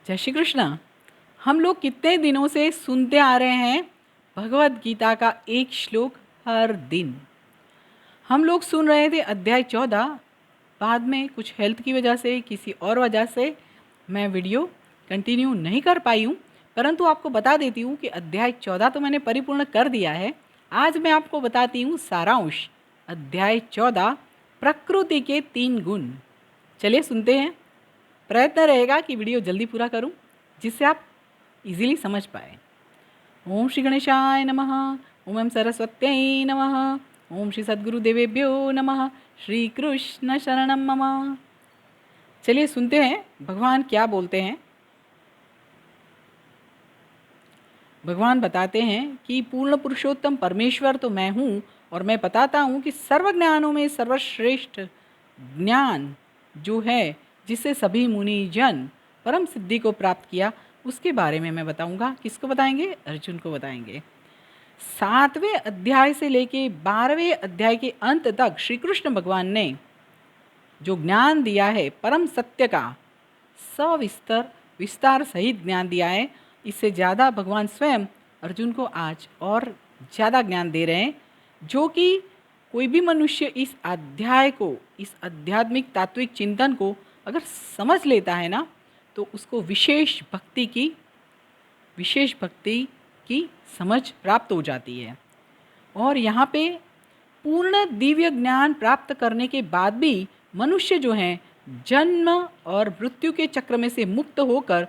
जय श्री कृष्ण। हम लोग कितने दिनों से सुनते आ रहे हैं भगवत गीता का एक श्लोक हर दिन। हम लोग सुन रहे थे अध्याय 14। बाद में कुछ हेल्थ की वजह से, किसी और वजह से मैं वीडियो कंटिन्यू नहीं कर पाई हूँ, परंतु आपको बता देती हूँ कि अध्याय 14 तो मैंने परिपूर्ण कर दिया है। आज मैं आपको बताती हूँ सारांश, अध्याय 14, प्रकृति के 3 गुण। चलिए सुनते हैं। प्रयत्न रहेगा कि वीडियो जल्दी पूरा करूं, जिससे आप इजीली समझ पाए। ओम श्री गणेशाय नमः। ओम सरस्वत्यै नमः। ओम श्री सद्गुरुदेवेभ्यो नमः। श्री कृष्ण शरणम मम। चलिए सुनते हैं भगवान क्या बोलते हैं। भगवान बताते हैं कि पूर्ण पुरुषोत्तम परमेश्वर तो मैं हूँ, और मैं बताता हूँ कि सर्व ज्ञानों में सर्वश्रेष्ठ ज्ञान जो है, जिससे सभी मुनि जन परम सिद्धि को प्राप्त किया, उसके बारे में मैं बताऊंगा। किसको बताएंगे? अर्जुन को बताएंगे। 7वें अध्याय से लेके 12वें अध्याय के अंत तक श्री कृष्ण भगवान ने जो ज्ञान दिया है परम सत्य का, सविस्तर विस्तार सहित ज्ञान दिया है। इससे ज़्यादा भगवान स्वयं अर्जुन को आज और ज़्यादा ज्ञान दे रहे हैं, जो कि कोई भी मनुष्य इस अध्याय को, इस आध्यात्मिक तात्विक चिंतन को अगर समझ लेता है ना, तो उसको विशेष भक्ति की समझ प्राप्त हो जाती है। और यहाँ पे पूर्ण दिव्य ज्ञान प्राप्त करने के बाद भी मनुष्य जो है जन्म और मृत्यु के चक्र में से मुक्त होकर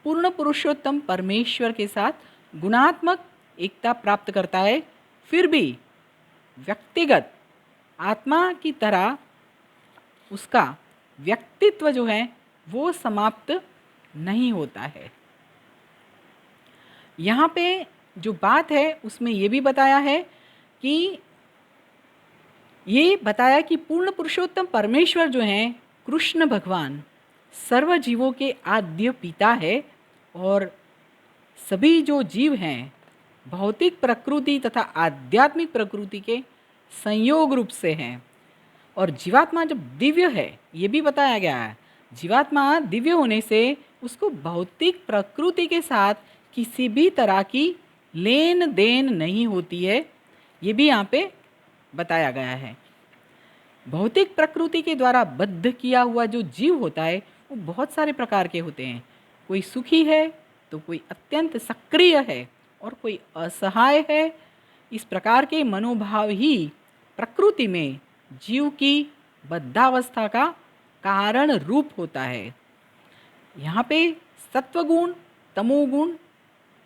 पूर्ण पुरुषोत्तम परमेश्वर के साथ गुणात्मक एकता प्राप्त करता है। फिर भी व्यक्तिगत आत्मा की तरह उसका व्यक्तित्व जो है वो समाप्त नहीं होता है। यहाँ पे जो बात है उसमें ये भी बताया है कि पूर्ण पुरुषोत्तम परमेश्वर जो हैं कृष्ण भगवान सर्व जीवों के आद्य पिता है, और सभी जो जीव हैं भौतिक प्रकृति तथा आध्यात्मिक प्रकृति के संयोग रूप से हैं। और जीवात्मा जब दिव्य है, ये भी बताया गया है, जीवात्मा दिव्य होने से उसको भौतिक प्रकृति के साथ किसी भी तरह की लेन देन नहीं होती है। ये भी यहाँ पे बताया गया है। भौतिक प्रकृति के द्वारा बद्ध किया हुआ जो जीव होता है वो बहुत सारे प्रकार के होते हैं। कोई सुखी है तो कोई अत्यंत सक्रिय है और कोई असहाय है। इस प्रकार के मनोभाव ही प्रकृति में जीव की बद्धावस्था का कारण रूप होता है। यहाँ पे सत्वगुण तमोगुण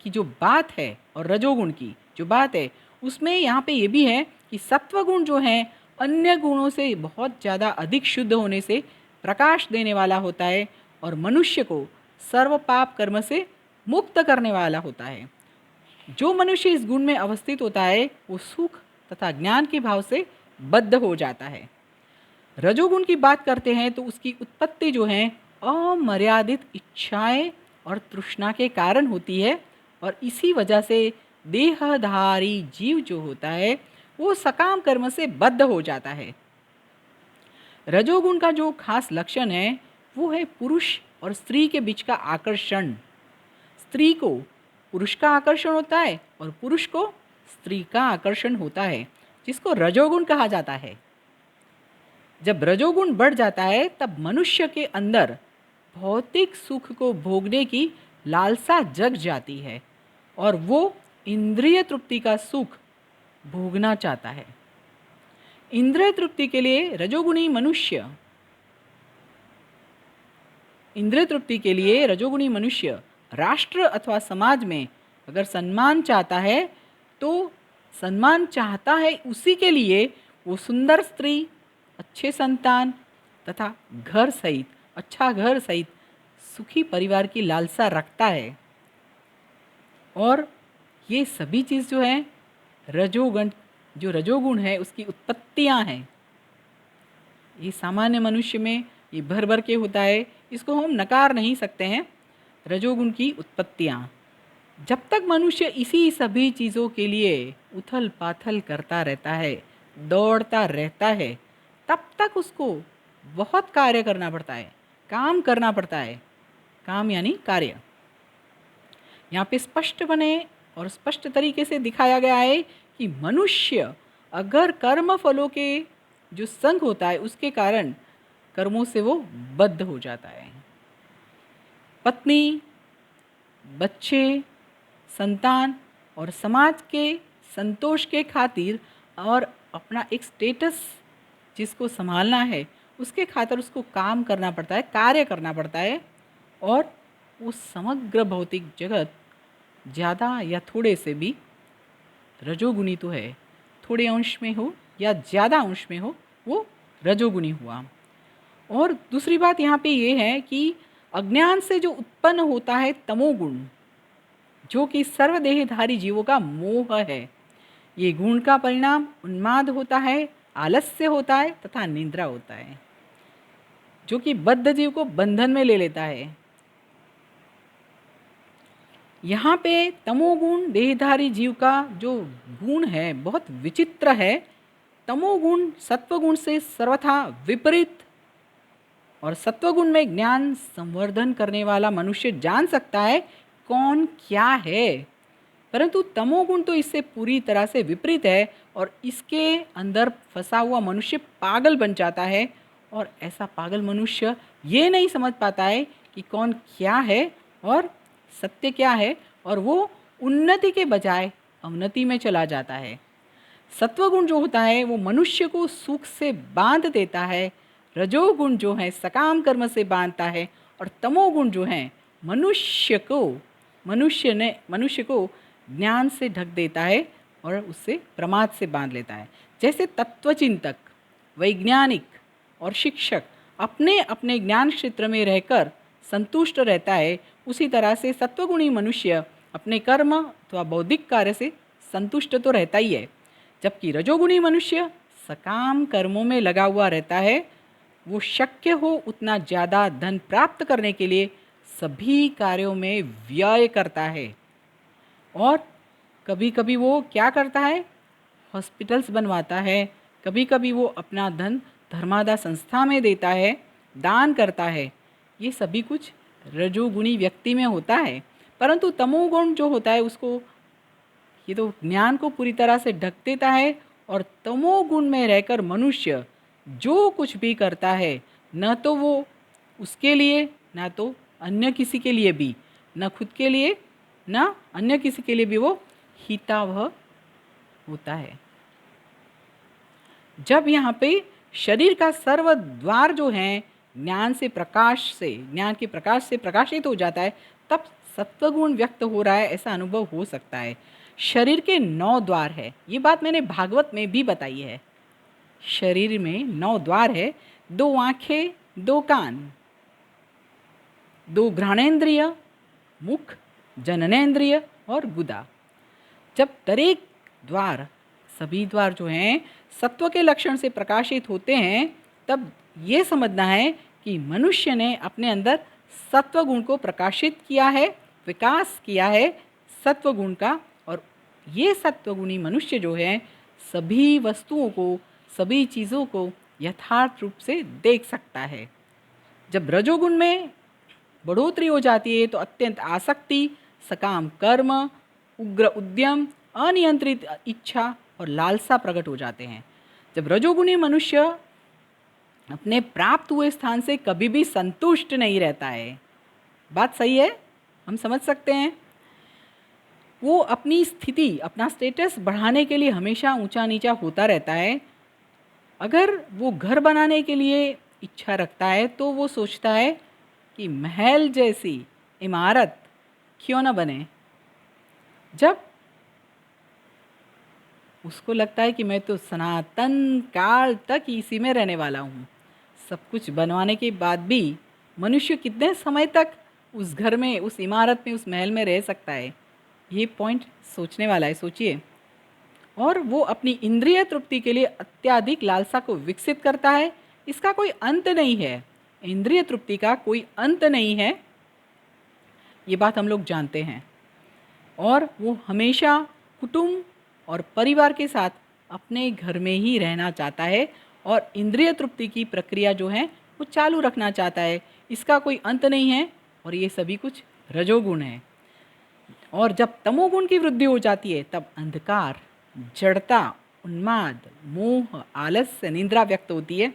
की जो बात है और रजोगुण की जो बात है, उसमें यहाँ पे ये भी है कि सत्वगुण जो है अन्य गुणों से बहुत ज़्यादा अधिक शुद्ध होने से प्रकाश देने वाला होता है, और मनुष्य को सर्व पाप कर्म से मुक्त करने वाला होता है। जो मनुष्य इस गुण में अवस्थित होता है वो सुख तथा ज्ञान के भाव से बद्ध हो जाता है। रजोगुण की बात करते हैं तो उसकी उत्पत्ति जो है अमर्यादित इच्छाएं और तृष्णा के कारण होती है, और इसी वजह से देहधारी जीव जो होता है वो सकाम कर्म से बद्ध हो जाता है। रजोगुण का जो खास लक्षण है वो है पुरुष और स्त्री के बीच का आकर्षण। स्त्री को पुरुष का आकर्षण होता है और पुरुष को स्त्री का आकर्षण होता है, जिसको रजोगुण कहा जाता है। जब रजोगुण बढ़ जाता है तब मनुष्य के अंदर भौतिक सुख को भोगने की लालसा जग जाती है, और वो इंद्रिय तृप्ति का सुख भोगना चाहता है। इंद्रिय तृप्ति के लिए रजोगुणी मनुष्य राष्ट्र अथवा समाज में अगर सम्मान चाहता है तो सम्मान चाहता है उसी के लिए वो सुंदर स्त्री, अच्छे संतान तथा अच्छा घर सहित सुखी परिवार की लालसा रखता है। और ये सभी चीज़ जो है रजोगुण है उसकी उत्पत्तियां हैं। ये सामान्य मनुष्य में ये भर भर के होता है, इसको हम नकार नहीं सकते हैं। रजोगुण की उत्पत्तियां, जब तक मनुष्य इसी सभी चीज़ों के लिए उथल पाथल करता रहता है, दौड़ता रहता है, तब तक उसको बहुत कार्य करना पड़ता है, काम करना पड़ता है। काम यानी कार्य। यहाँ पे स्पष्ट बने और स्पष्ट तरीके से दिखाया गया है कि मनुष्य अगर कर्म फलों के जो संग होता है उसके कारण कर्मों से वो बद्ध हो जाता है। पत्नी, बच्चे, संतान और समाज के संतोष के खातिर और अपना एक स्टेटस जिसको संभालना है उसके खातिर उसको काम करना पड़ता है, कार्य करना पड़ता है। और वो समग्र भौतिक जगत ज़्यादा या थोड़े से भी रजोगुणी तो है, थोड़े अंश में हो या ज़्यादा अंश में हो वो रजोगुणी हुआ। और दूसरी बात यहाँ पे ये है कि अज्ञान से जो उत्पन्न होता है तमोगुण, जो कि सर्वदेहधारी जीवों का मोह है, ये गुण का परिणाम उन्माद होता है, आलस्य होता है तथा निद्रा होता है, जो कि बद्ध जीव को बंधन में ले लेता है। यहाँ पे तमोगुण देहधारी जीव का जो गुण है बहुत विचित्र है। तमोगुण सत्वगुण से सर्वथा विपरीत, और सत्वगुण में ज्ञान संवर्धन करने वाला मनुष्य जान सकता है कौन क्या है, परंतु तमोगुण तो इससे पूरी तरह से विपरीत है और इसके अंदर फंसा हुआ मनुष्य पागल बन जाता है। और ऐसा पागल मनुष्य ये नहीं समझ पाता है कि कौन क्या है और सत्य क्या है, और वो उन्नति के बजाय अवनति में चला जाता है। सत्वगुण जो होता है वो मनुष्य को सुख से बांध देता है, रजोगुण जो है सकाम कर्म से बांधता है, और तमोगुण जो है मनुष्य को ज्ञान से ढक देता है और उससे प्रमाद से बांध लेता है। जैसे तत्वचिंतक, वैज्ञानिक और शिक्षक अपने अपने ज्ञान क्षेत्र में रहकर संतुष्ट रहता है, उसी तरह से सत्वगुणी मनुष्य अपने कर्म अथवा बौद्धिक कार्य से संतुष्ट तो रहता ही है, जबकि रजोगुणी मनुष्य सकाम कर्मों में लगा हुआ रहता है। वो शक्य हो उतना ज़्यादा धन प्राप्त करने के लिए सभी कार्यों में व्यय करता है, और कभी कभी वो क्या करता है, हॉस्पिटल्स बनवाता है, कभी कभी वो अपना धन धर्मादा संस्था में देता है, दान करता है। ये सभी कुछ रजोगुणी व्यक्ति में होता है, परंतु तमोगुण जो होता है उसको ये तो ज्ञान को पूरी तरह से ढक देता है, और तमोगुण में रहकर मनुष्य जो कुछ भी करता है न तो वो उसके लिए, ना तो अन्य किसी के लिए भी, न खुद के लिए न अन्य किसी के लिए भी वो हितावह होता है। जब यहाँ पे शरीर का सर्व द्वार जो है ज्ञान के प्रकाश से प्रकाशित हो जाता है, तब सत्वगुण व्यक्त हो रहा है ऐसा अनुभव हो सकता है। शरीर के 9 द्वार है, ये बात मैंने भागवत में भी बताई है। शरीर में 9 द्वार है, 2 आँखें, 2 कान, 2 घ्राणेन्द्रिय, मुख, जननेन्द्रिय और गुदा। जब दरेक द्वार, सभी द्वार जो हैं सत्व के लक्षण से प्रकाशित होते हैं, तब ये समझना है कि मनुष्य ने अपने अंदर सत्व गुण को प्रकाशित किया है, विकास किया है सत्व गुण का, और ये सत्वगुणी मनुष्य जो है सभी वस्तुओं को, सभी चीज़ों को यथार्थ रूप से देख सकता है। जब रजोगुण में बढ़ोतरी हो जाती है तो अत्यंत आसक्ति, सकाम कर्म, उग्र उद्यम, अनियंत्रित इच्छा और लालसा प्रकट हो जाते हैं। जब रजोगुणी मनुष्य अपने प्राप्त हुए स्थान से कभी भी संतुष्ट नहीं रहता है, बात सही है, हम समझ सकते हैं। वो अपनी स्थिति, अपना स्टेटस बढ़ाने के लिए हमेशा ऊंचा नीचा होता रहता है। अगर वो घर बनाने के लिए इच्छा रखता है तो वो सोचता है कि महल जैसी इमारत क्यों न बने। जब उसको लगता है कि मैं तो सनातन काल तक इसी में रहने वाला हूँ, सब कुछ बनवाने के बाद भी मनुष्य कितने समय तक उस घर में, उस इमारत में, उस महल में रह सकता है, ये पॉइंट सोचने वाला है, सोचिए। और वो अपनी इंद्रिय तृप्ति के लिए अत्याधिक लालसा को विकसित करता है। इसका कोई अंत नहीं है, इंद्रिय तृप्ति का कोई अंत नहीं है, ये बात हम लोग जानते हैं। और वो हमेशा कुटुंब और परिवार के साथ अपने घर में ही रहना चाहता है और इंद्रिय तृप्ति की प्रक्रिया जो है वो चालू रखना चाहता है, इसका कोई अंत नहीं है। और ये सभी कुछ रजोगुण है। और जब तमोगुण की वृद्धि हो जाती है तब अंधकार, जड़ता, उन्माद, मोह, आलस्य, निद्रा व्यक्त होती है।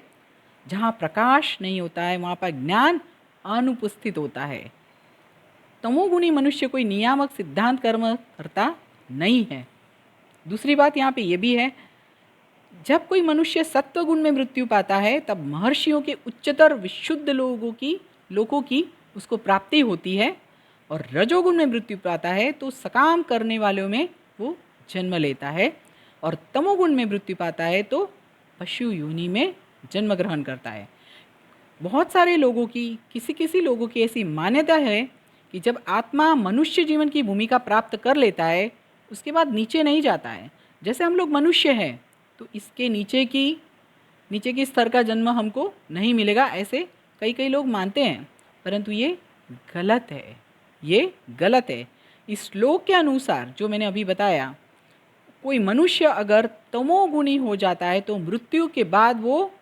जहाँ प्रकाश नहीं होता है वहाँ पर ज्ञान अनुपस्थित होता है। तमोगुणी मनुष्य कोई नियामक सिद्धांत कर्म करता नहीं है। दूसरी बात यहाँ पे ये भी है, जब कोई मनुष्य सत्वगुण में मृत्यु पाता है तब महर्षियों के उच्चतर विशुद्ध लोगों की उसको प्राप्ति होती है। और रजोगुण में मृत्यु पाता है तो सकाम करने वालों में वो जन्म लेता है। और तमोगुण में मृत्यु पाता है तो पशु योनि में जन्म ग्रहण करता है। बहुत सारे लोगों की, किसी किसी लोगों की ऐसी मान्यता है कि जब आत्मा मनुष्य जीवन की भूमिका प्राप्त कर लेता है उसके बाद नीचे नहीं जाता है। जैसे हम लोग मनुष्य हैं तो इसके नीचे की स्तर का जन्म हमको नहीं मिलेगा, ऐसे कई कई लोग मानते हैं, परंतु ये गलत है। ये गलत है। इस श्लोक के अनुसार जो मैंने अभी बताया, कोई मनुष्य अगर तमोगुणी हो जाता है तो मृत्यु के बाद वो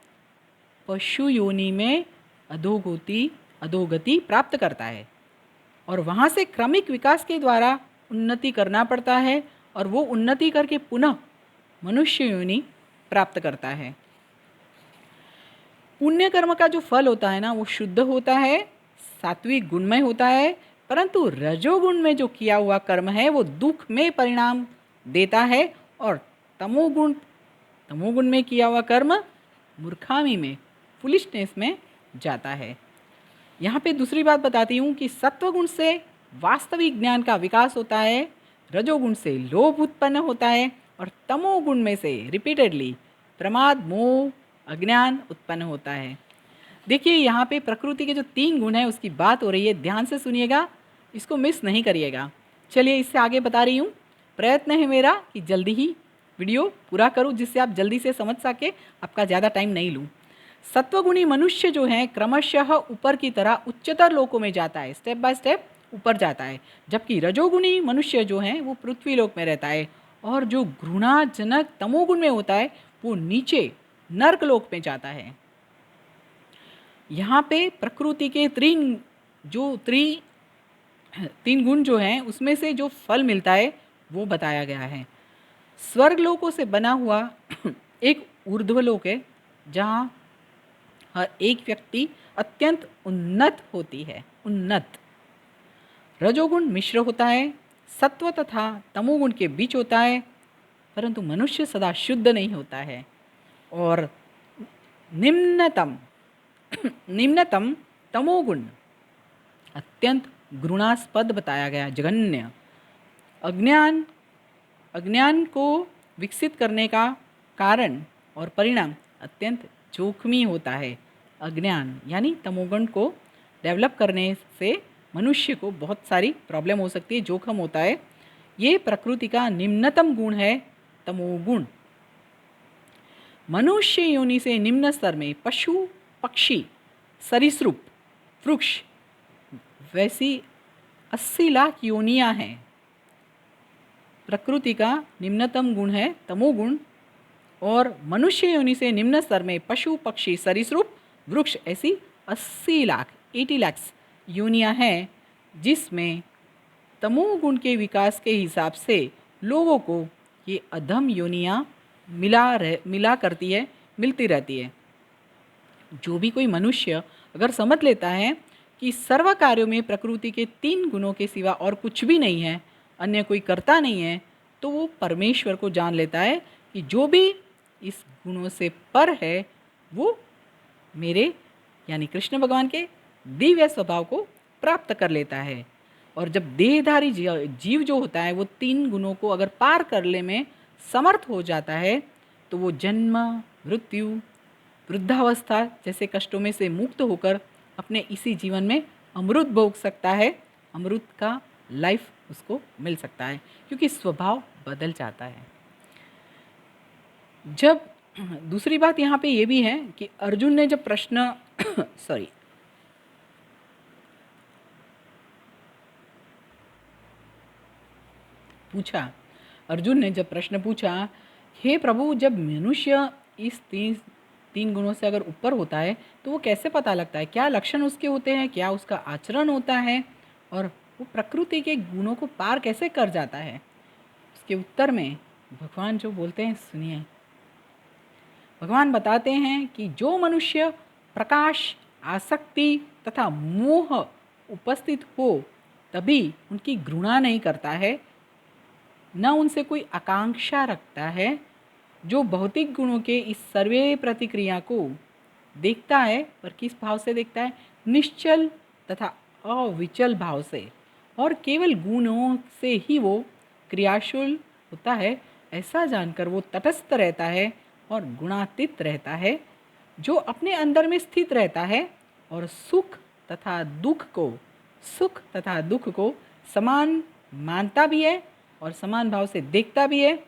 पशु योनि में अधोगति प्राप्त करता है और वहाँ से क्रमिक विकास के द्वारा उन्नति करना पड़ता है और वो उन्नति करके पुनः मनुष्य योनि प्राप्त करता है। पुण्य कर्म का जो फल होता है ना वो शुद्ध होता है, सात्विक गुणमय होता है, परंतु रजोगुण में जो किया हुआ कर्म है वो दुख में परिणाम देता है और तमोगुण में किया हुआ कर्म मूर्खामी में, फुलिशनेस में जाता है। यहाँ पे दूसरी बात बताती हूँ कि सत्वगुण से वास्तविक ज्ञान का विकास होता है, रजोगुण से लोभ उत्पन्न होता है और तमोगुण में से रिपीटेडली प्रमाद, मोह, अज्ञान उत्पन्न होता है। देखिए यहाँ पे प्रकृति के जो 3 गुण हैं उसकी बात हो रही है, ध्यान से सुनिएगा, इसको मिस नहीं करिएगा। चलिए इससे आगे बता रही हूँ। प्रयत्न है मेरा कि जल्दी ही वीडियो पूरा करूँ जिससे आप जल्दी से समझ सके, आपका ज़्यादा टाइम नहीं लूँ। सत्वगुणी मनुष्य जो है क्रमशः ऊपर की तरह उच्चतर लोकों में जाता है, स्टेप बाय स्टेप ऊपर जाता है, जबकि रजोगुणी मनुष्य जो है वो पृथ्वी लोक में रहता है और जो घृणाजनक तमोगुण में होता है वो नीचे नर्क लोक में जाता है। यहाँ पे प्रकृति के तीन गुण जो हैं उसमें से जो फल मिलता है वो बताया गया है। स्वर्ग लोकों से बना हुआ एक ऊर्ध्वलोक है जहाँ हर एक व्यक्ति अत्यंत उन्नत होती है। उन्नत रजोगुण मिश्र होता है, सत्व तथा तमोगुण के बीच होता है, परंतु मनुष्य सदा शुद्ध नहीं होता है। और निम्नतम तमोगुण अत्यंत घृणास्पद बताया गया, जघन्य। अज्ञान को विकसित करने का कारण और परिणाम अत्यंत जोखमी होता है। अज्ञान यानी तमोगुण को डेवलप करने से मनुष्य को बहुत सारी प्रॉब्लम हो सकती है, जोखम होता है। ये प्रकृति का निम्नतम गुण है, तमोगुण। मनुष्य योनि से निम्न स्तर में पशु, पक्षी, सरीसृप, वृक्ष वैसी 80 लाख योनियां हैं। प्रकृति का निम्नतम गुण है तमोगुण और मनुष्य योनि से निम्न स्तर में पशु, पक्षी, सरीसृप, वृक्ष ऐसी 80 लाख योनियां हैं, जिसमें तमोगुण के विकास के हिसाब से लोगों को ये अधम योनियां मिलती रहती है। जो भी कोई मनुष्य अगर समझ लेता है कि सर्व कार्यों में प्रकृति के 3 गुणों के सिवा और कुछ भी नहीं है, अन्य कोई करता नहीं है, तो वो परमेश्वर को जान लेता है कि जो भी इस गुणों से पर है वो मेरे यानी कृष्ण भगवान के दिव्य स्वभाव को प्राप्त कर लेता है। और जब देहधारी जीव जो होता है वो 3 गुणों को अगर पार करने में समर्थ हो जाता है तो वो जन्म, मृत्यु, वृद्धावस्था जैसे कष्टों में से मुक्त होकर अपने इसी जीवन में अमृत भोग सकता है। अमृत का लाइफ उसको मिल सकता है क्योंकि स्वभाव बदल जाता है। जब दूसरी बात यहाँ पे ये भी है कि अर्जुन ने जब प्रश्न अर्जुन ने जब प्रश्न पूछा, हे प्रभु, जब मनुष्य इस 3 गुणों से अगर ऊपर होता है तो वो कैसे पता लगता है, क्या लक्षण उसके होते हैं, क्या उसका आचरण होता है और वो प्रकृति के गुणों को पार कैसे कर जाता है। उसके उत्तर में भगवान जो बोलते हैं सुनिए। भगवान बताते हैं कि जो मनुष्य प्रकाश, आसक्ति तथा मोह उपस्थित हो तभी उनकी घृणा नहीं करता है, न उनसे कोई आकांक्षा रखता है, जो भौतिक गुणों के इस सर्वे प्रतिक्रिया को देखता है, पर किस भाव से देखता है, निश्चल तथा अविचल भाव से, और केवल गुणों से ही वो क्रियाशील होता है, ऐसा जानकर वो तटस्थ रहता है और गुणातीत रहता है, जो अपने अंदर में स्थित रहता है और सुख तथा दुख को समान मानता भी है और समान भाव से देखता भी है।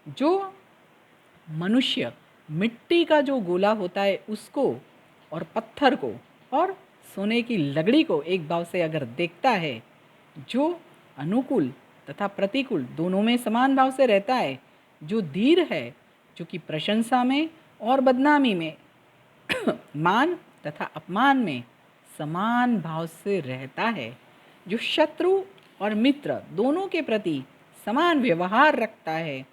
जो मनुष्य मिट्टी का जो गोला होता है उसको और पत्थर को और सोने की लकड़ी को एक भाव से अगर देखता है, जो अनुकूल तथा प्रतिकूल दोनों में समान भाव से रहता है, जो धीर है, जो कि प्रशंसा में और बदनामी में मान तथा अपमान में समान भाव से रहता है, जो शत्रु और मित्र दोनों के प्रति समान व्यवहार रखता है,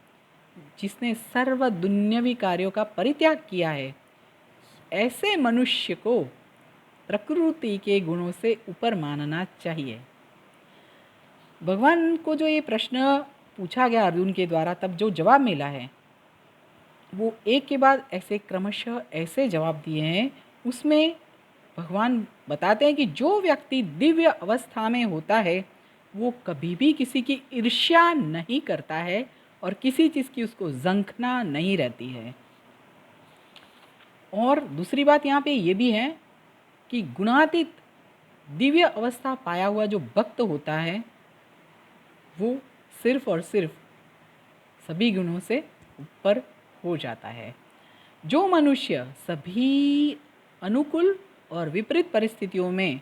जिसने सर्व दुन्यवी कार्यों का परित्याग किया है, ऐसे मनुष्य को प्रकृति के गुणों से ऊपर मानना चाहिए। भगवान को जो ये प्रश्न पूछा गया अर्जुन के द्वारा, तब जो जवाब मिला है वो एक के बाद ऐसे क्रमशः ऐसे जवाब दिए हैं। उसमें भगवान बताते हैं कि जो व्यक्ति दिव्य अवस्था में होता है वो कभी भी किसी की ईर्ष्या नहीं करता है और किसी चीज़ की उसको जंखना नहीं रहती है। और दूसरी बात यहाँ पे ये भी है कि गुणातीत दिव्य अवस्था पाया हुआ जो भक्त होता है वो सिर्फ और सिर्फ सभी गुणों से ऊपर हो जाता है। जो मनुष्य सभी अनुकूल और विपरीत परिस्थितियों में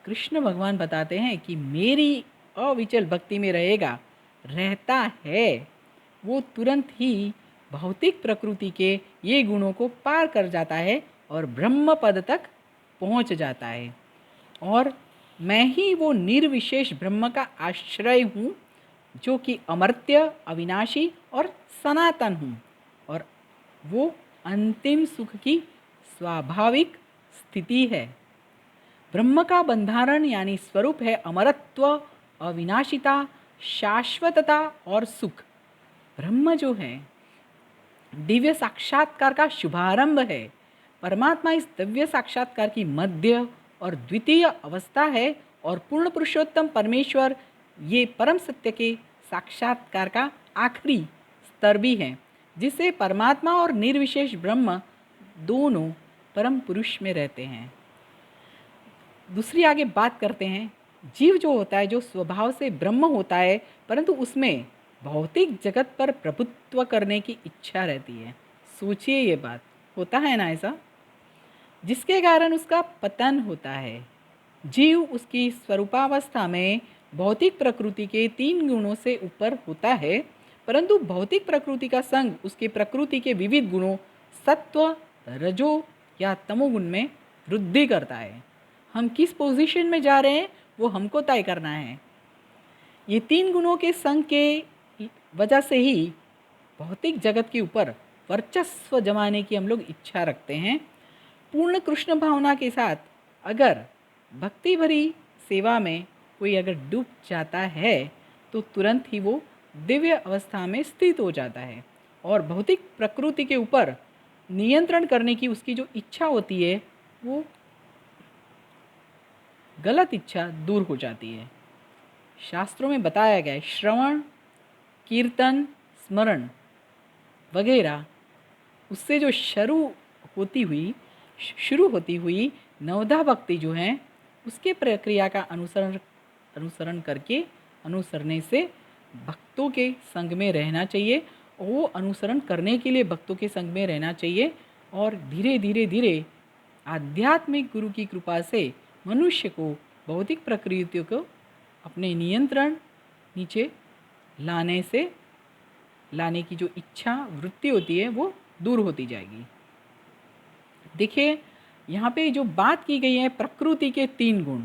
कृष्ण भगवान बताते हैं कि मेरी अविचल भक्ति में रहता है, वो तुरंत ही भौतिक प्रकृति के ये गुणों को पार कर जाता है और ब्रह्म पद तक पहुंच जाता है। और मैं ही वो निर्विशेष ब्रह्म का आश्रय हूँ, जो कि अमर्त्य, अविनाशी और सनातन हूँ, और वो अंतिम सुख की स्वाभाविक स्थिति है। ब्रह्म का बंधारण यानी स्वरूप है अमरत्व, अविनाशिता, शाश्वतता और सुख। ब्रह्म जो है दिव्य साक्षात्कार का शुभारंभ है। परमात्मा इस दिव्य साक्षात्कार की मध्य और द्वितीय अवस्था है और पूर्ण पुरुषोत्तम परमेश्वर ये परम सत्य के साक्षात्कार का आखिरी स्तर भी है, जिसे परमात्मा और निर्विशेष ब्रह्म दोनों परम पुरुष में रहते हैं। दूसरी आगे बात करते हैं, जीव जो होता है, जो स्वभाव से ब्रह्म होता है, परंतु उसमें भौतिक जगत पर प्रभुत्व करने की इच्छा रहती है। सोचिए ये बात, होता है ना ऐसा, जिसके कारण उसका पतन होता है। जीव उसकी स्वरूपावस्था में भौतिक प्रकृति के 3 गुणों से ऊपर होता है, परंतु भौतिक प्रकृति का संग उसके प्रकृति के विविध गुणों सत्व, रजो या तमोगुण में वृद्धि करता है। हम किस पोजीशन में जा रहे हैं वो हमको तय करना है। ये 3 गुणों के संग के वजह से ही भौतिक जगत के ऊपर वर्चस्व जमाने की हम लोग इच्छा रखते हैं। पूर्ण कृष्ण भावना के साथ अगर भक्ति भरी सेवा में कोई अगर डूब जाता है तो तुरंत ही वो दिव्य अवस्था में स्थित हो जाता है और भौतिक प्रकृति के ऊपर नियंत्रण करने की उसकी जो इच्छा होती है वो गलत इच्छा दूर हो जाती है। शास्त्रों में बताया गया है, श्रवण, कीर्तन, स्मरण वगैरह उससे जो शुरू होती हुई नवधा भक्ति जो है उसके प्रक्रिया का अनुसरने से भक्तों के संग में रहना चाहिए। वो अनुसरण करने के लिए भक्तों के संग में रहना चाहिए और धीरे धीरे आध्यात्मिक गुरु की कृपा से मनुष्य को भौतिक प्रकृतियों को अपने नियंत्रण नीचे लाने की जो इच्छा वृत्ति होती है वो दूर होती जाएगी। देखिए, यहाँ पे जो बात की गई है प्रकृति के 3 गुण,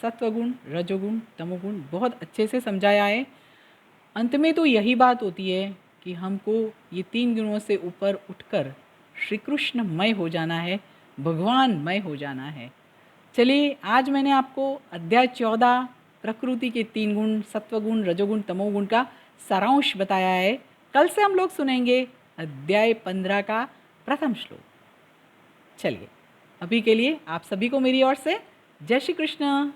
सत्वगुण, रजोगुण, तमोगुण, बहुत अच्छे से समझाया है। अंत में तो यही बात होती है कि हमको ये 3 गुणों से ऊपर उठकर श्री कृष्णमय हो जाना है, भगवानमय हो जाना है। चलिए, आज मैंने आपको अध्याय 14 प्रकृति के 3 गुण, सत्वगुण, रजोगुण, तमोगुण का सारांश बताया है। कल से हम लोग सुनेंगे अध्याय 15 का प्रथम श्लोक। चलिए, अभी के लिए आप सभी को मेरी ओर से जय श्री कृष्ण।